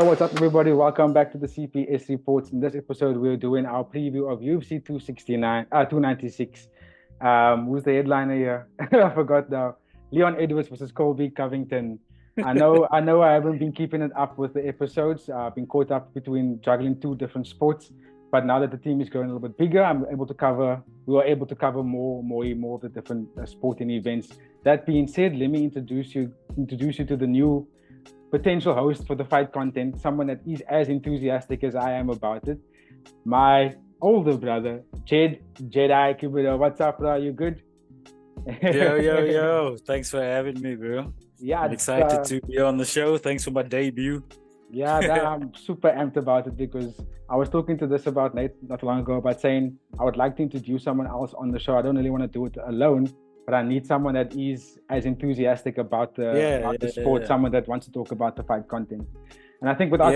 what's up, everybody? Welcome back to the CPS Reports. In this episode, we're doing our preview of UFC 296. Who's the headliner here? I forgot now. Leon Edwards versus Colby Covington. I know I haven't been keeping it up with the episodes. I've been caught up between juggling two different sports. But now that the team is growing a little bit bigger, we were able to cover more of the different sporting events. That being said, let me introduce you to the new potential host for the fight content, someone that is as enthusiastic as I am about it. My older brother, Jedi Kibido. What's up, bro? You good? Yo. Thanks for having me, bro. Yeah, I'm excited to be on the show. Thanks for my debut. Yeah, I'm super amped about it because I was talking to this about Nate not long ago about saying I would like to introduce someone else on the show. I don't really want to do it alone, but I need someone that is as enthusiastic about the sport, someone that wants to talk about the fight content. And I think without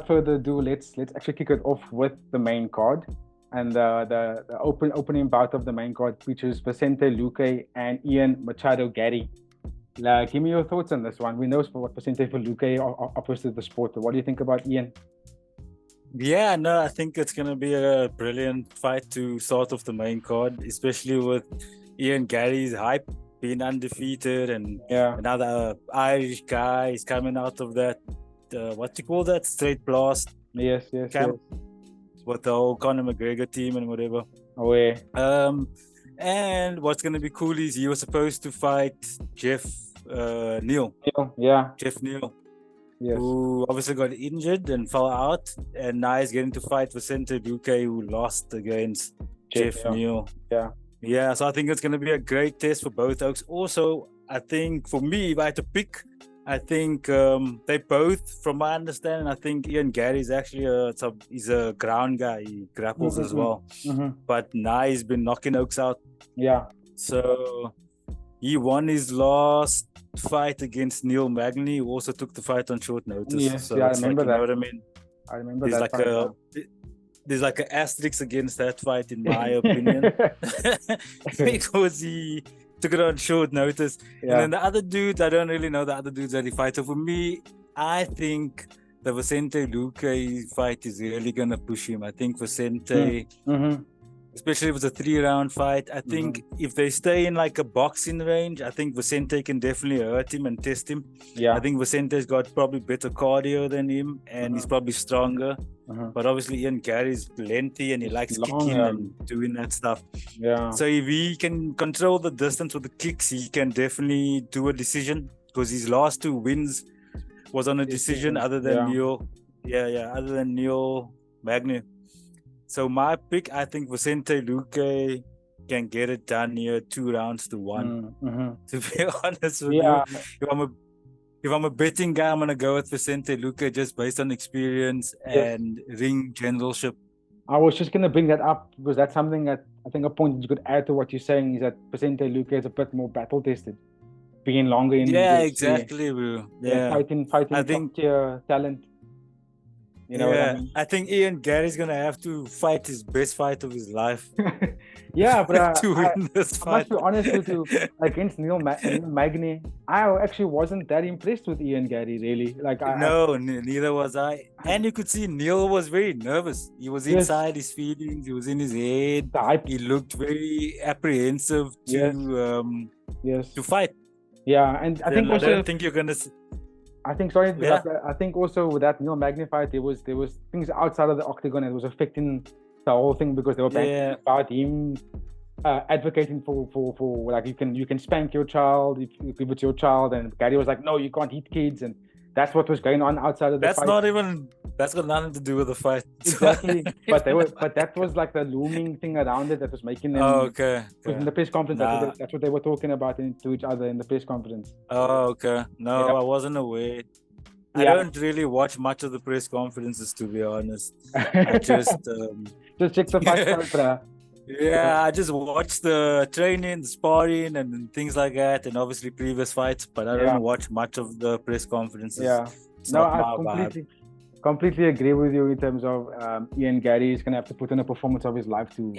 further ado, let's actually kick it off with the main card. And the opening bout of the main card features Vicente Luque and Ian Machado Gatti. Give me your thoughts on this one. We know what Vicente Luque offers to the sport, but what do you think about Ian? Yeah, no, I think it's going to be a brilliant fight to start off the main card, especially with Ian Gatti's hype, being undefeated, and another Irish guy is coming out of that, what do you call that, straight blast camp with the whole Conor McGregor team and whatever. Oh, yeah. And what's going to be cool is he was supposed to fight Jeff Neal. Jeff Neal. Yes. Who obviously got injured and fell out, and now he's getting to fight Vicente Luque, who lost against Jeff Neal. Yeah, so I think it's going to be a great test for both oaks. Also, I think for me, if I had to pick, I think they both, from my understanding, I think Ian Gatti is actually he's a ground guy. He grapples as well. But now he's been knocking oaks out. Yeah. So he won his last fight against Neil Magny, who also took the fight on short notice. Yes, so I remember that. You know what I mean? I remember that. There's like an asterisk against that fight, in my opinion, because he took it on short notice. And then the other dude, I don't really know the other dudes that he fights. So for me, I think the Vicente Luque fight is really going to push him. I think Vicente, especially if it's a 3-round fight, I think if they stay in like a boxing range, I think Vicente can definitely hurt him and test him. I think Vicente's got probably better cardio than him, and he's probably stronger. But obviously Ian Gatti's lengthy and he likes kicking and doing that stuff. So if he can control the distance with the kicks, he can definitely do a decision, because his last 2 wins was on a decision other than Neil. Other than Neil Magny. So my pick, I think Vicente Luque can get it done here 2 rounds to 1. To be honest with you, if I'm a betting guy, I'm gonna go with Vicente Luque just based on experience and ring generalship. I was just gonna bring that up because that's something that I think a point that you could add to what you're saying is that Vicente Luque is a bit more battle tested, being longer in the exactly, bro. Fighting I think talent. You know what I mean? I think Ian Gatti's gonna have to fight his best fight of his life. But to win this fight. I must be honest with you, against Neil Magny, I actually wasn't that impressed with Ian Gatti, really. Neither was I. And you could see Neil was very nervous. He was inside his feelings. He was in his head. He looked very apprehensive to fight. And I think also, I don't think you're gonna. I think also with that Neil Magny fight, there was things outside of the octagon that was affecting the whole thing, because they were banking about him advocating for like you can spank your child if it's your child, and Gatti was like, no, you can't hit kids, and that's what was going on outside of the fight. That's got nothing to do with the fight. Exactly. but that was like the looming thing around it that was making them. Oh, okay. In the press conference, that's what they were talking about to each other in the press conference. Oh, okay. No, I wasn't aware. I don't really watch much of the press conferences, to be honest. I just check the fight. I just watch the training, the sparring, and things like that, and obviously previous fights. But I don't watch much of the press conferences. I completely agree with you in terms of Ian Gatti is gonna have to put in a performance of his life to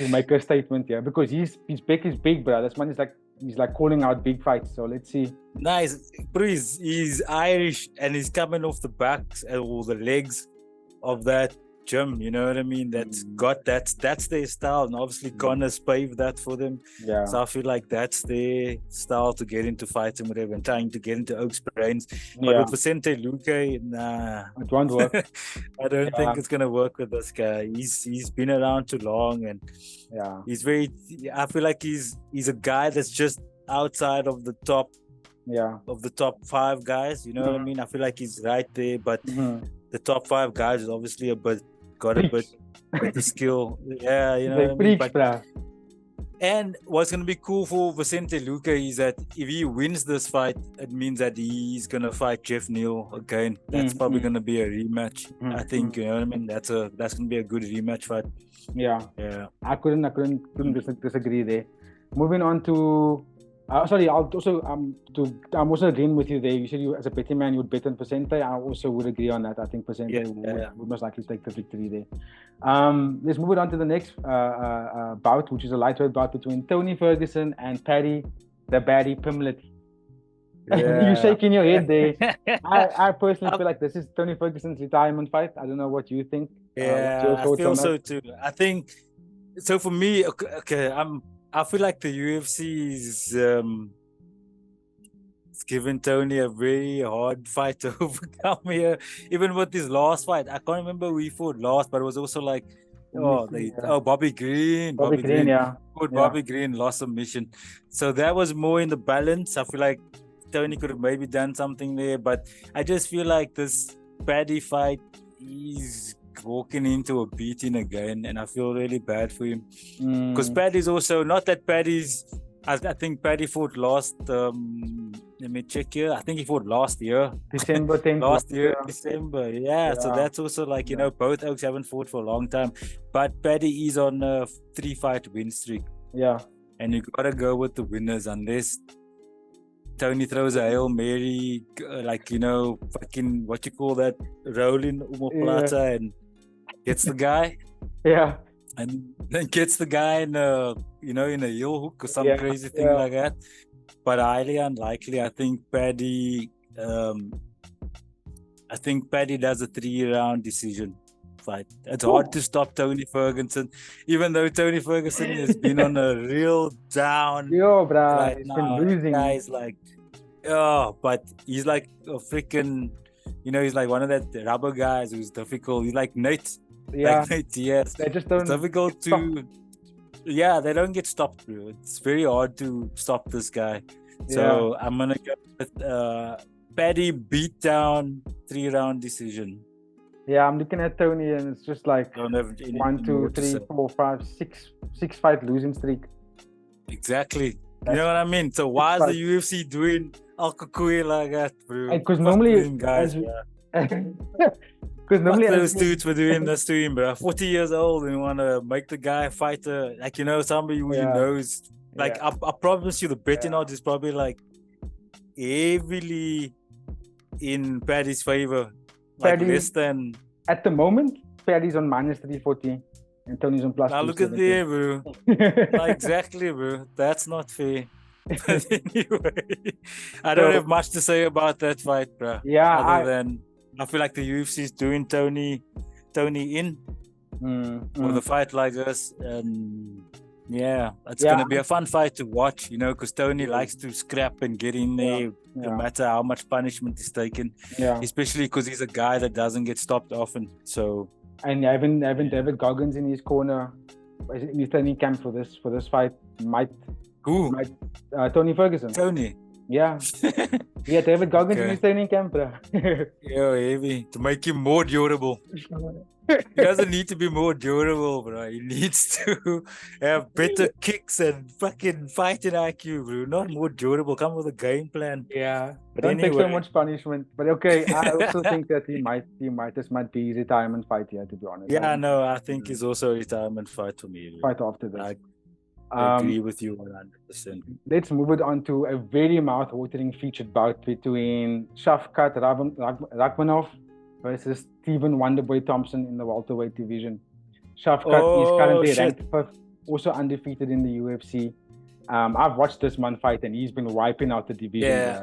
make a statement. Because his back is big, bro. This man is like he's like calling out big fights. So let's see. Nice. Bro, he's Irish and he's coming off the backs or the legs of that gym, you know what I mean? That's their style, and obviously Connor's paved that for them. Yeah. So I feel like that's their style to get into fighting, whatever, and trying to get into Oak's brains. But with Vicente Luque, nah, it won't work. I don't think it's gonna work with this guy. He's been around too long, and he's very. I feel like he's a guy that's just outside of the top. Of the top 5 guys, you know what I mean? I feel like he's right there, but the top 5 guys is obviously got a bit the skill. Yeah, you know what I mean? And what's going to be cool for Vicente Luque is that if he wins this fight, it means that he's going to fight Jeff Neal again. That's probably going to be a rematch. I think, you know what I mean? That's going to be a good rematch fight. Yeah. I couldn't disagree there. Moving on to I'm also agreeing with you there. You said you, as a betting man, you would bet on Vicente. I also would agree on that. I think Vicente would most likely take the victory there. Let's move it on to the next bout, which is a lightweight bout between Tony Ferguson and Paddy the Baddie Pimblett. You're shaking your head there. I personally feel like this is Tony Ferguson's retirement fight. I don't know what you think. I feel so too. I think so. For me, I feel like the UFC is it's given Tony a very hard fight to overcome here. Even with his last fight, I can't remember who he fought last, but it was also like, Bobby Green. Bobby Green lost submission. So that was more in the balance. I feel like Tony could have maybe done something there, but I just feel like this Paddy fight, he's walking into a beating again, and I feel really bad for him because Paddy's also not that Paddy's. I think Paddy fought last. Let me check here. I think he fought last year. December 10th. December. Yeah. So that's also like both Oaks haven't fought for a long time, but Paddy is on a 3-fight win streak. Yeah. And you gotta go with the winners unless Tony throws a Hail Mary, fucking what you call that, rolling omoplata and gets the guy. Yeah. And then gets the guy in a heel hook or some crazy thing like that. But highly unlikely. I think Paddy does a 3-round decision fight. It's hard to stop Tony Ferguson, even though Tony Ferguson has been on a real down. Yo, bro, right he's now. been losing. Guys like, but he's like a freaking, he's like one of that rubber guys who's difficult. He's like Nate. Yeah. Like Nate Diaz. They just don't. It's difficult to. Yeah, they don't get stopped, bro. It's very hard to stop this guy. So I'm gonna go with Paddy beat down 3-round decision. Yeah, I'm looking at Tony, and it's just like 1, 2, 3, 4, 5, 6 fight losing streak. Exactly. You know what I mean? So why is the UFC doing Alkakui like that, bro? Because normally, guys, because normally those dudes were doing this to him, bro. 40 years old, and you want to make the guy fighter, somebody who knows. Like, I promise you, the betting odds is probably like heavily in Paddy's favor. Like less than. At the moment, Paddy's on minus 340 and Tony's on plus 270. Now look at there, bro. Exactly, bro. That's not fair. But anyway, I don't have much to say about that fight, bro. Yeah. Other than I feel like the UFC is doing Tony in for the fight like this, and it's gonna be a fun fight to watch, because Tony likes to scrap and get in there, no matter how much punishment is taken. Especially because he's a guy that doesn't get stopped often. So and having David Goggins in his corner, in his training camp for this fight might. Who? Tony Ferguson. Tony. Yeah. David Goggins in his training camp, bro. Heavy. To make him more durable. He doesn't need to be more durable, bro. He needs to have better kicks and fucking fighting IQ, bro. Not more durable. Come with a game plan. Yeah. But don't take so much punishment. But okay, I also think that this might be his retirement fight here, to be honest. Yeah, no, I think it's also a retirement fight for me. Fight after this. I agree with you 100%. Let's move it on to a very mouth-watering featured bout between Shavkat Rakhmonov versus Stephen Wonderboy Thompson in the welterweight division. Shavkat is currently ranked 5th, also undefeated in the UFC. I've watched this man fight, and he's been wiping out the division.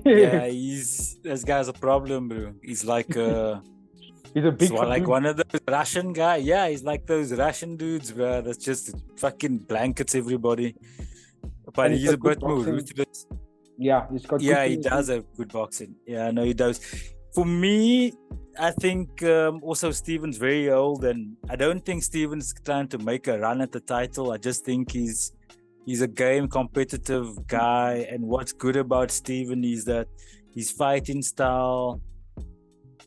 Yeah, this guy's a problem, bro. He's like he's a big like one of those Russian guy. Yeah, he's like those Russian dudes, bro. That's just fucking blankets everybody. But he's a bit more ruthless. Yeah, he's got. Yeah, he does have good boxing. Yeah, no, he does. For me, I think also Steven's very old, and I don't think Steven's trying to make a run at the title. I just think he's a game competitive guy, and what's good about Steven is that his fighting style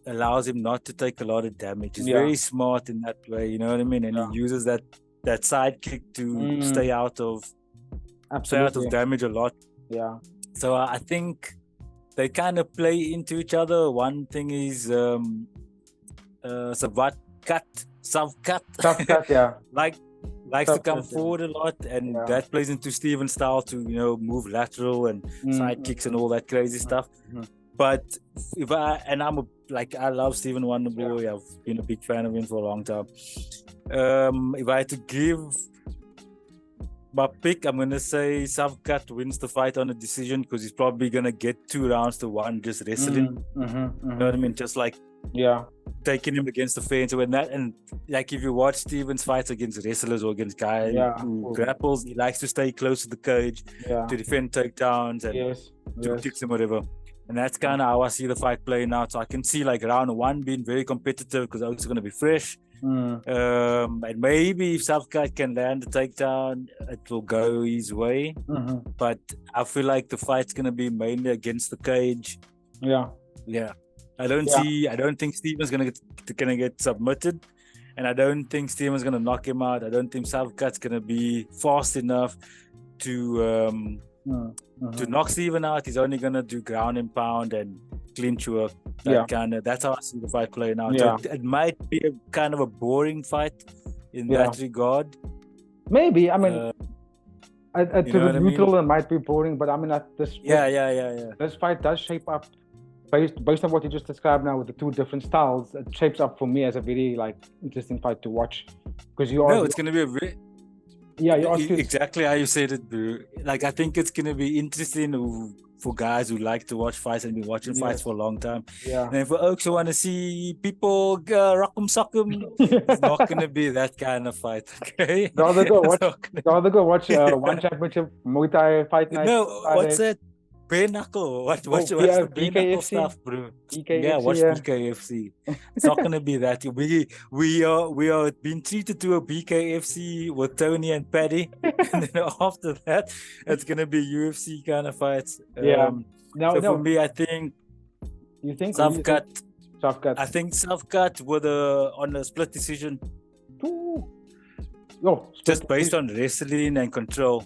allows him not to take a lot of damage. He's very smart in that way, you know what I mean? And he uses that sidekick to stay out of damage a lot. Yeah. So I think they kind of play into each other. One thing is Savkat, yeah. likes to come forward a lot, and that plays into Steven's style to, you know, move lateral and side kicks and all that crazy stuff. But I love Steven Wonderboy. I've been a big fan of him for a long time. If I had to give my pick, I'm gonna say Savkat wins the fight on a decision, because he's probably gonna get 2 rounds to 1 just wrestling. You know what I mean? Just like taking him against the fence and that. And like if you watch Steven's fights against wrestlers or against guys who grapples, he likes to stay close to the cage to defend takedowns and to kicks and whatever. And that's kind of how I see the fight playing out. So I can see like round 1 being very competitive, because it's going to be fresh. And maybe if Savkat can land the takedown, it will go his way. But I feel like the fight's going to be mainly against the cage. Yeah. I don't think Steven's gonna get submitted, and I don't think Steven's gonna knock him out. I don't think Savkat's gonna be fast enough to knock Steven out. He's only gonna do ground and pound and clinch work. That's how I see the fight playing out. So it might be a kind of a boring fight in that regard. Maybe. I mean, to the neutral, it might be boring, but I mean, this fight does shape up. Based on what you just described now with the 2 different styles, it shapes up for me as a very interesting fight to watch, because it's going to be a very exactly how you said it, bro. Like, I think it's going to be interesting for guys who like to watch fights and been watching fights for a long time. And for folks who want to see people rock 'em, sock 'em, it's not going to be that kind of fight. Okay, rather go watch One Championship Muay Thai fight night. No, what's that? Bare knuckle. Watch the bare knuckle stuff, bro. Watch BKFC. It's not gonna be that. We are being treated to a BKFC with Tony and Paddy, and then after that, it's gonna be UFC kind of fights. For me, I think you think Savkat. I think Savkat on a split decision. Just based on wrestling and control.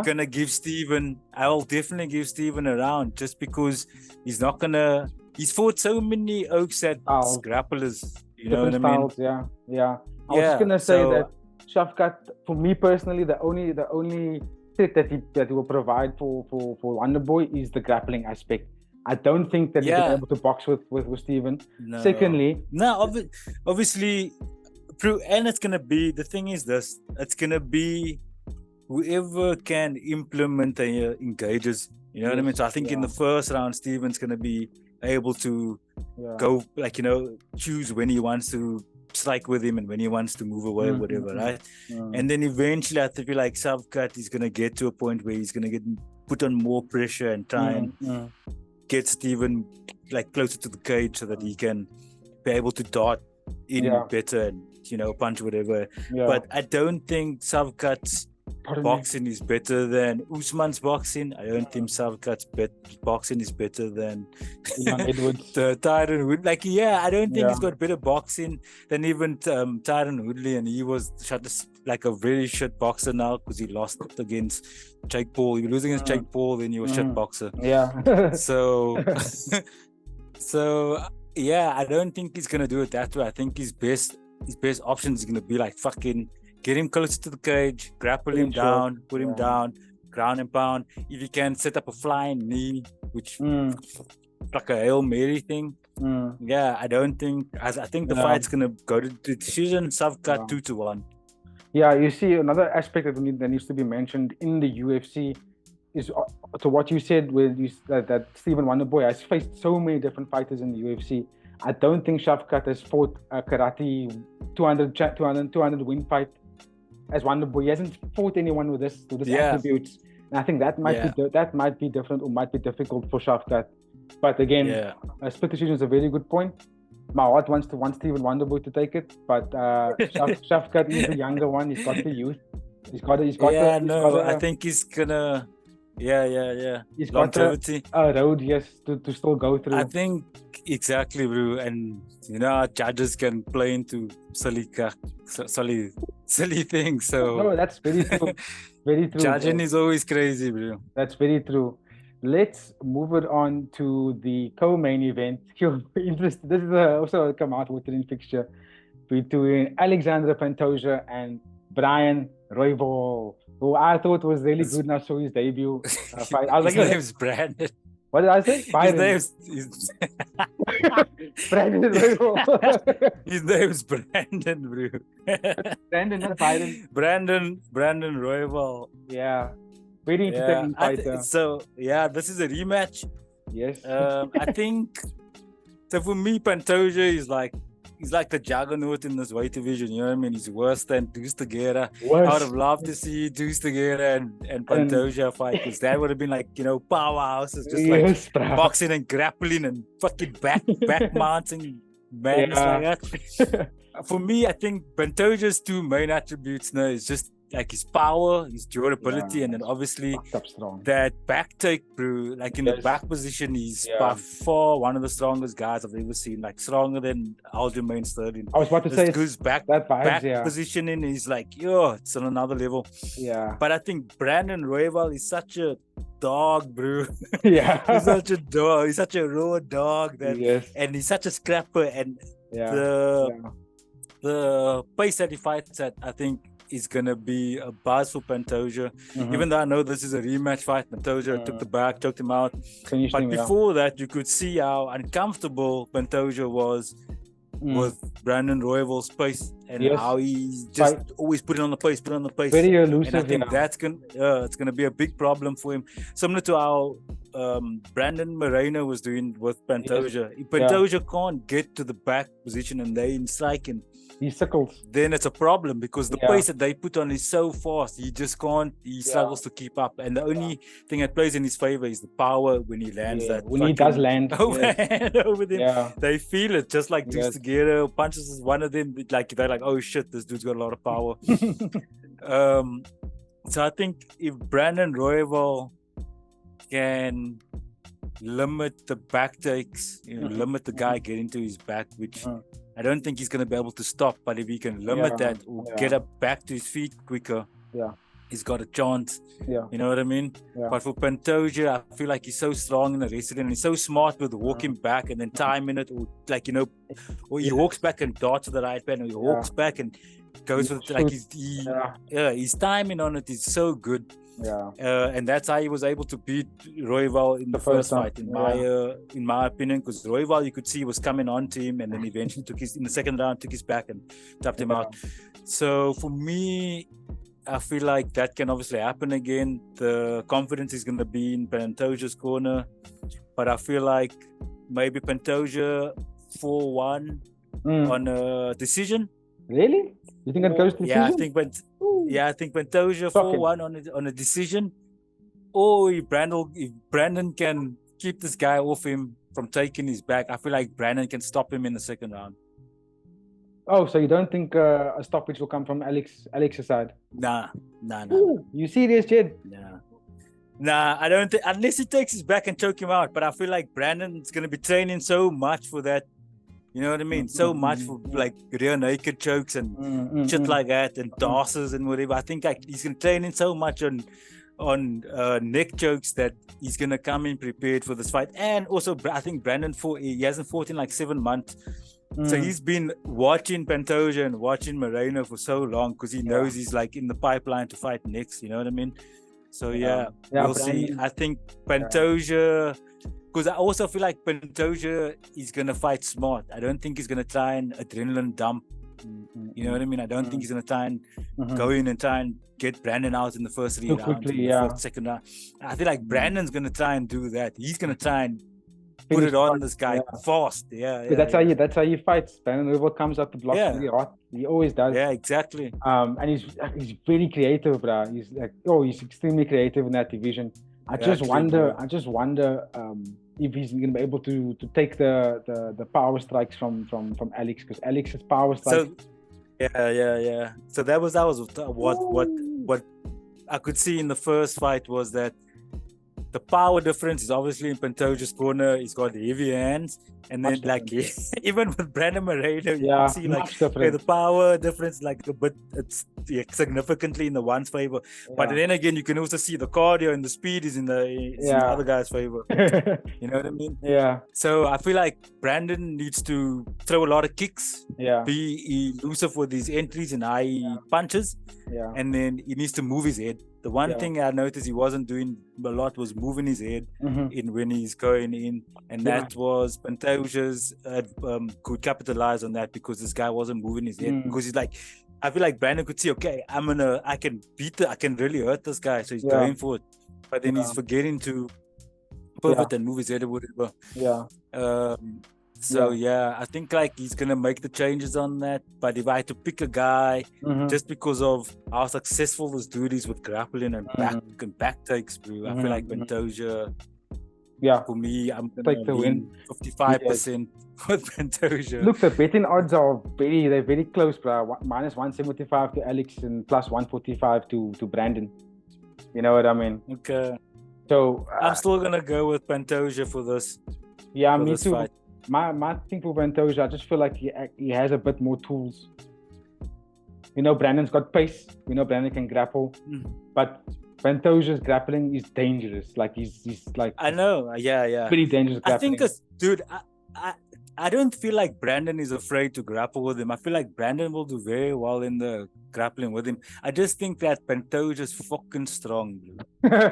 Gonna give Steven. I will definitely give Steven a round, just because he's fought so many Oaks at grapplers. You know what I mean? Styles, I was just gonna say that Savkat, for me personally, the only trick that he will provide for Wonderboy is the grappling aspect. I don't think that he's able to box with Steven. No. Secondly, obviously, and it's gonna be, the thing is this. It's gonna be whoever can implement and engages, you know what I mean? So I think in the first round, Steven's going to be able to go, choose when he wants to strike with him and when he wants to move away, whatever, right? And then eventually, I feel like Savkat is going to get to a point where he's going to get put on more pressure and try and get Steven closer to the cage, so that he can be able to dart in better and, punch whatever. But I don't think Savkat's boxing is better than Usman's boxing. I don't think Savkat's boxing is better than the Tyron Woodley. I don't think he's got better boxing than even Tyron Woodley, and he was shot like a very shit boxer now, because he lost against Jake Paul. He was losing against Jake Paul, then he was shit boxer. I don't think he's gonna do it that way. I think his best option is gonna be fucking get him closer to the cage, grapple him down, put him down, ground and pound. If you can set up a flying knee, which like a Hail Mary thing. I don't think. I think the fight's gonna go to the decision. Savkat 2-1. Yeah, you see, another aspect that needs to be mentioned in the UFC is to what you said with that Stephen Wonderboy has faced so many different fighters in the UFC. I don't think Shavkat has fought a karate 200 win fight as Wonderboy. He hasn't fought anyone with this attributes, and I think that might be different or might be difficult for Shavkat. But again, a split decision is a very good point. My heart wants Stephen Wonderboy to take it, but Shavkat is the younger one. He's got the youth. I think he's gonna. He's longevity. got a road, yes, to still go through. I think exactly, bro. And our judges can play into silly things. So no, that's very true. Very true. Judging is always crazy, bro. That's very true. Let's move it on to the co-main event. You're interested. This is also a come-out-watering fixture between Alexander Pantoja and Brian Royval, who I thought was really good when I saw his debut fight. I was his name's Brandon. What did I say? Byron. Brandon Royval. His name's Brandon, bro. Brandon, not Byron. Brandon Royval. Yeah. Very entertaining fighter. This is a rematch. Yes. I think so. For me, Pantoja he's like the juggernaut in this weight division. You know what I mean? He's worse than Deuce Tigueira. I would have loved to see Deuce Tigueira and Pantoja fight, because that would have been like powerhouses, just like boxing and grappling and fucking back mounting madness like that. For me, I think Pantoja's two main attributes now is just like his power, his durability, and then obviously that back take, bro. Like in the back position, he's by far one of the strongest guys I've ever seen. Like stronger than Aljamain Sterling. I was about to say his back positioning is like, it's on another level. Yeah. But I think Brandon Royval is such a dog, bro. Yeah. He's such a dog. He's such a raw dog and he's such a scrapper. And the pace that he fights at, I think, is gonna be a buzz for Pantoja. Even though I know this is a rematch fight, Pantoja took the back, choked him out. But before that, you could see how uncomfortable Pantoja was with Brandon Royval's pace, and how he's just always putting on the pace. Very elusive. And I think that's it's gonna be a big problem for him. Similar to how Brandon Moreno was doing with Pantoja. If Pantoja can't get to the back position and they in striking, he sickles. Then it's a problem, because the pace that they put on is so fast. He just can't. He struggles to keep up. And the only thing that plays in his favor is the power when he lands that. When he does land over them, they feel it. Just like Deuce Tigueira punches is one of them. Like they're like, oh shit, this dude's got a lot of power. So I think if Brandon Royval can limit the back takes, limit the guy getting to his back, which I don't think he's going to be able to stop, but if he can limit that or get up back to his feet quicker, he's got a chance. You know what I mean? But for Pantoja, I feel like he's so strong in the wrestling, and he's so smart with walking back and then timing it, or like, or he walks back and darts to the right hand, or he walks back and goes with like his timing on it is so good. And that's how he was able to beat Royval in the first fight, in my opinion, because Royval, you could see, was coming on to him, and then eventually in the second round, took his back and tapped him out. So for me, I feel like that can obviously happen again. The confidence is going to be in Pantoja's corner, but I feel like maybe Pantoja 4-1 on a decision. Really? You think it goes to decision? I think Pantoja 4-1 on a decision. Or if Brandon can keep this guy off him from taking his back, I feel like Brandon can stop him in the second round. Oh, so you don't think a stoppage will come from Alex's side? Nah. You serious, Jed? Nah, I don't think, unless he takes his back and choke him out. But I feel like Brandon's going to be training so much for that. You know what I mean? So much for like rear naked chokes and shit like that, and tosses and whatever. I think like he's going to train in so much on neck chokes that he's going to come in prepared for this fight. And also, I think Brandon he hasn't fought in like 7 months. So he's been watching Pantoja and watching Moreno for so long, because he knows he's like in the pipeline to fight next. You know what I mean? So we'll see. I think Pantoja, because I also feel like Pantoja is going to fight smart. I don't think he's going to try and adrenaline dump You know what I mean? I don't think he's gonna try and go in and try and get Brandon out in the first 3 Too rounds, quickly, in the first, second round. I feel like Brandon's gonna try and do that. He's gonna try and put Finish it on fast, this guy fast. Yeah, That's how he fights. Brandon Royval comes up to block really hard. He always does. Yeah, exactly. And he's very creative, bro. He's extremely creative in that division. I just wonder if he's gonna be able to take the power strikes from Alex, because Alex's power strikes. So So that was what I could see in the first fight was that the power difference is obviously in Pantoja's corner. He's got heavy hands, and then even with Brandon Moreno, you can see the power difference it's significantly in the one's favor. But then again, you can also see the cardio and the speed is in the other guy's favor. You know what I mean? Yeah. So I feel like Brandon needs to throw a lot of kicks. Yeah. Be elusive with his entries and high punches. Yeah. And then he needs to move his head. The one thing I noticed he wasn't doing a lot was moving his head when he's going in, and that was Pantoja's could capitalize on that, because this guy wasn't moving his head, because he's like, I feel like Brandon could see, okay, I can really hurt this guy, so he's going for it, but then he's forgetting to pivot and move his head or whatever. I think he's gonna make the changes on that. But if I had to pick a guy, just because of how successful this dude is with grappling and back takes, bro, I feel like Pantoja. For me, I'm gonna take the win. 55% with Pantoja. Look, the betting odds are very close, bro. Minus 175 to Alex and plus 145 to Brandon. You know what I mean? Okay. So I'm still gonna go with Pantoja for this. Yeah, me too. Fight. My thing for Pantoja, I just feel like he has a bit more tools. Brandon's got pace. Brandon can grapple, but Pantoja's grappling is dangerous. He's I know, pretty dangerous grappling. I think, dude, I don't feel like Brandon is afraid to grapple with him. I feel like Brandon will do very well in the grappling with him. I just think that Pantoja's fucking strong, dude.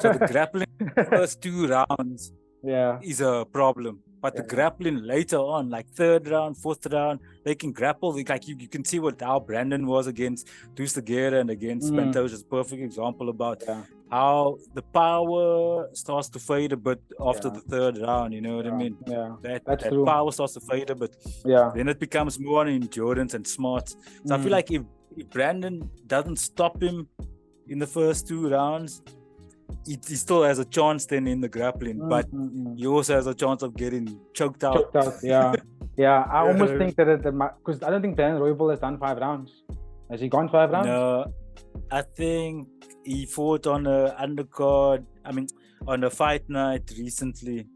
So the grappling first 2 rounds is a problem. But the grappling later on, like 3rd round, 4th round, they can grapple. Like you can see how Brandon was against Dustaguera and against Pantoja is a perfect example about how the power starts to fade a bit after the 3rd round. You know what I mean? Yeah, that true. Power starts to fade a bit. Then it becomes more on endurance and smarts. So I feel like if Brandon doesn't stop him in the first 2 rounds, he still has a chance then in the grappling, but he also has a chance of getting choked out. I almost think that because I don't think Brandon Royval has done 5 rounds. Has he gone 5 rounds? No, I think he fought on a undercard. On a fight night recently.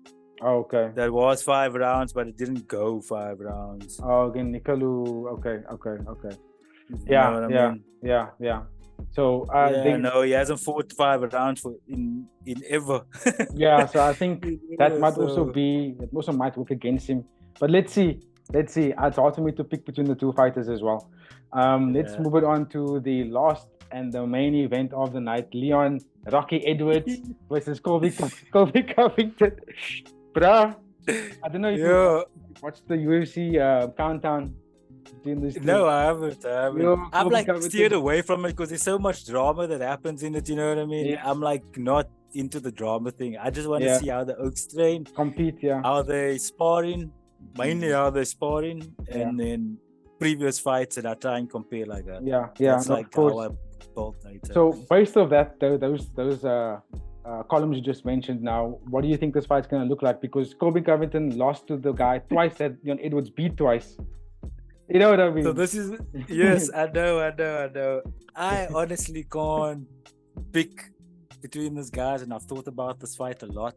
Oh, okay. That was 5 rounds, but it didn't go 5 rounds. Oh, again, Nicolou. Okay. Yeah. So he hasn't fought 5 rounds in ever. So I think that might also might work against him. But let's see. It's hard for me to pick between the 2 fighters as well. Let's move it on to the last and the main event of the night: Leon Rocky Edwards versus Colby Covington. Bruh, I don't know if you watched the UFC countdown. No, I haven't. I'm steered away from it because there's so much drama that happens in it. You know what I mean? Yes. I'm not into the drama thing. I just want to see how the Oaks train compete. How they sparring, mainly how they sparring, and then previous fights, and I try and compare like that. That's like how I built later. So based off that, those columns you just mentioned. Now, what do you think this fight's gonna look like? Because Colby Covington lost to the guy twice that Leon Edwards beat twice. You know what I mean? So this is yes, I know. I honestly can't pick between these guys, and I've thought about this fight a lot.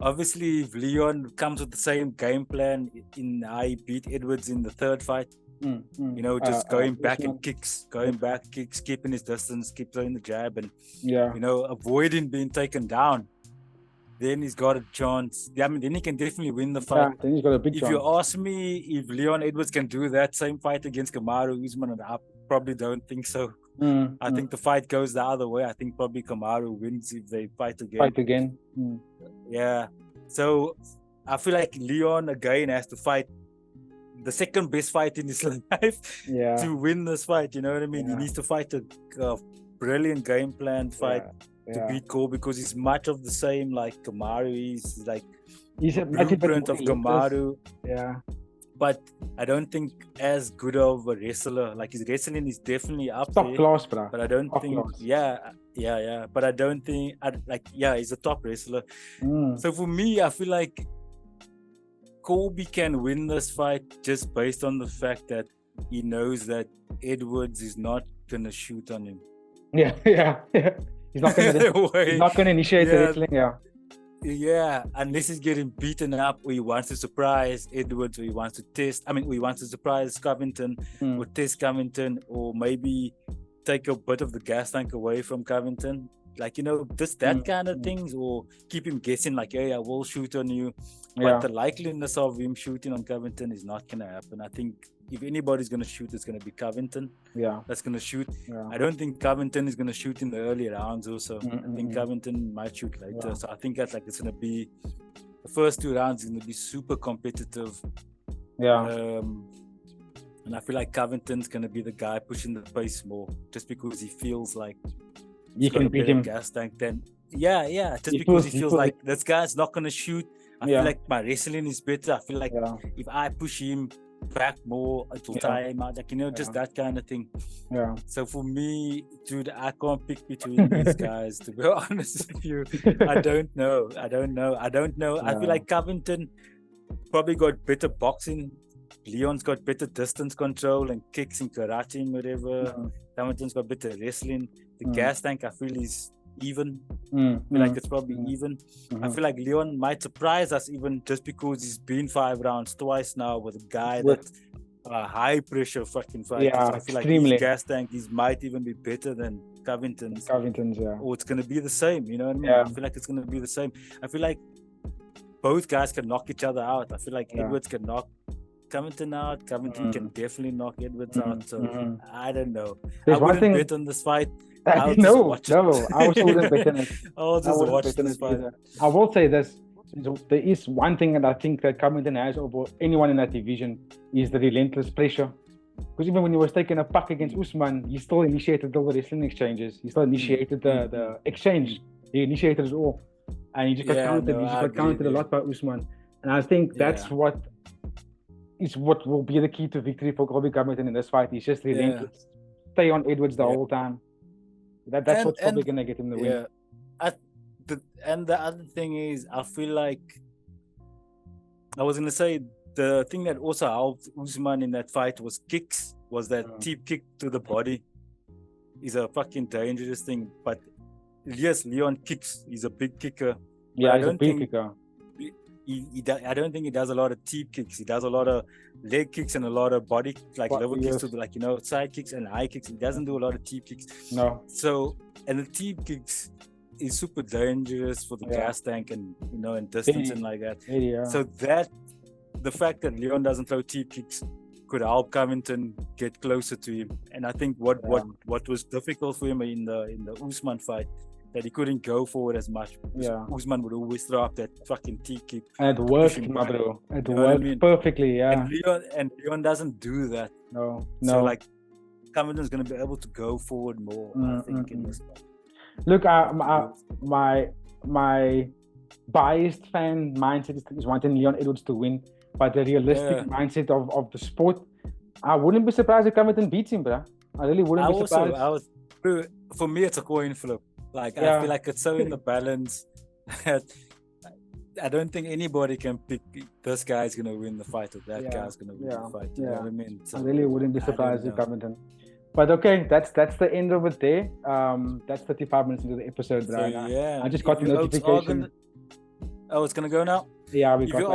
Obviously, if Leon comes with the same game plan in how he beat Edwards in the 3rd fight, just going back and kicks, keeping his distance, keep throwing the jab, and avoiding being taken down. Then he's got a chance. Then he can definitely win the fight. Then he's got a big chance. If you ask me if Leon Edwards can do that same fight against Kamaru Usman, I probably don't think so. I think the fight goes the other way. I think probably Kamaru wins if they fight again. Yeah. So I feel like Leon again has to fight the second best fight in his life to win this fight. You know what I mean? He needs to fight a brilliant game plan fight to beat Cole, because he's much of the same like Kamaru. He's like a blueprint of Kamaru. Yeah. But I don't think as good of a wrestler. Like his wrestling is definitely up top there. Class, bro. But I don't think, But I don't think, he's a top wrestler. So for me, I feel like Colby can win this fight just based on the fact that he knows that Edwards is not gonna shoot on him. Yeah. He's not gonna initiate the wrestling. Yeah, unless he's getting beaten up, or he wants to surprise Edwards, or he wants to test. Or he wants to surprise Covington, or test Covington, or maybe take a bit of the gas tank away from Covington. Like, just that kind of things, or keep him guessing, like, hey, I will shoot on you. But the likeliness of him shooting on Covington is not going to happen. I think if anybody's going to shoot, it's going to be Covington. Yeah. That's going to shoot. Yeah. I don't think Covington is going to shoot in the early rounds also. I think Covington might shoot later. Yeah. So I think that's it's going to be, the first 2 rounds is going to be super competitive. Yeah. And I feel like Covington's going to be the guy pushing the pace more, just because he feels like you can beat him. Gas tank then. Just because he feels like this guy's not going to shoot. I feel like my wrestling is better. I feel like if I push him back more, it will tire him out. Like, just that kind of thing. Yeah. So for me, dude, I can't pick between these guys, to be honest with you. I don't know. I feel like Covington probably got better boxing. Leon's got better distance control and kicks and karate and whatever. Covington's got better wrestling. The gas tank, I feel, is even. I feel like it's probably even. I feel like Leon might surprise us even, just because he's been 5 rounds twice now with a guy that's a high pressure fucking fight. Yeah, so I feel like his gas tank might even be better than Covington's. Or it's gonna be the same, you know what I mean? I feel like it's gonna be the same. I feel like both guys can knock each other out. I feel like Edwards can knock Covington out. Covington can definitely knock Edwards out. So I don't know. I wouldn't bet on this fight. I also wouldn't bet on it. I'll just watch this fight. I will say this. There is one thing that I think that Covington has over anyone in that division is the relentless pressure. Because even when he was taking a puck against Usman, he still initiated all the wrestling exchanges. He still initiated the exchange. He initiated it all. And he just got counted. He just got counted a lot by Usman. And I think that's what will be the key to victory for Colby Covington in this fight. He's just relentless. Stay on Edwards the whole time. That's what's probably going to get him the win. And the other thing is, I feel like, I was going to say, the thing that also helped Usman in that fight was kicks, was that deep kick to the body is a fucking dangerous thing. But yes, Leon kicks. He's a big kicker. Yeah, he's a big kicker. I don't think he does a lot of deep kicks. He does a lot of leg kicks and a lot of body, like level kicks to the, side kicks and high kicks. He doesn't do a lot of deep kicks. No. So, and the deep kicks is super dangerous for the gas tank and, and distance and like that. So the fact that Leon doesn't throw deep kicks could help Covington get closer to him. And I think what was difficult for him in the Usman fight, that he couldn't go forward as much. Usman would always throw up that fucking T-kick. And it worked, my bro. It worked perfectly, And Leon doesn't do that. No. So, Covington's going to be able to go forward more, I think, in this one. Look, my biased fan mindset is wanting Leon Edwards to win, but the realistic mindset of the sport, I wouldn't be surprised if Covington beats him, bro. I really wouldn't be surprised. For me, it's a coin flip. I feel like it's so in the balance that I don't think anybody can pick this guy's going to win the fight or that guy's going to win the fight. You know what I mean? So, I really wouldn't be surprised if Covington. But okay, that's the end of it there. That's 35 minutes into the episode, bro. I just got the notification. It's going to go now? Yeah, if you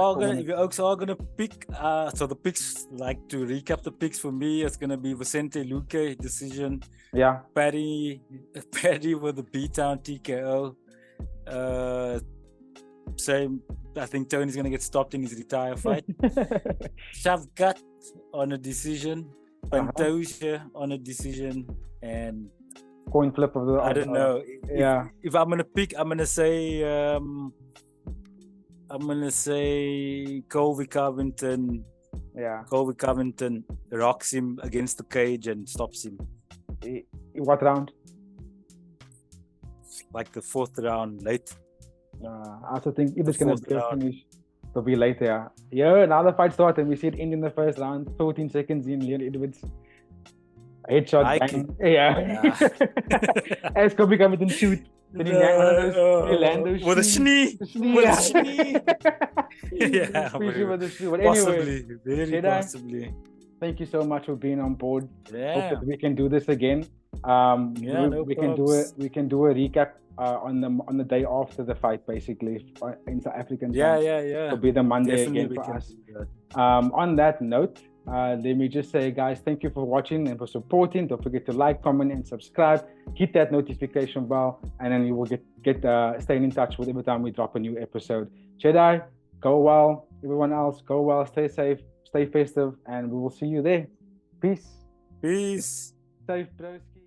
Oaks are gonna pick, so the picks, to recap the picks for me, it's gonna be Vicente Luque decision. Yeah. Paddy with the B-Town TKO. Same. I think Tony's gonna get stopped in his retire fight. Shavkat on a decision. Pantoja on a decision, and coin flip of the. I don't know. If I'm gonna pick, I'm gonna say Colby Covington Yeah. Colby Covington rocks him against the cage and stops him. What round? Like the 4th round, late. I also think if it's going to be a 4th round. finish, it'll be later. Yeah, now the fight started. We see it end in the first round. 14 seconds in, Leon Edwards. Headshot. Bang. Yeah. As Colby Covington shoot. Then he land one of those with a snee. With a snee. Yeah, with the snee. But possibly. Anyway, Very Jedi, possibly. thank you so much for being on board. Yeah. Hope that we can do this again. We can do a recap on the day after the fight, basically in South African time. Yeah. It'll be the Monday Definitely again for us. On that note, let me just say, guys, thank you for watching and for supporting. Don't forget to like, comment, and subscribe. Hit that notification bell, and then you will get staying in touch with every time we drop a new episode. Jedi, go well. Everyone else, go well. Stay safe. Stay festive, and we will see you there. Peace. Peace. Safe, broski.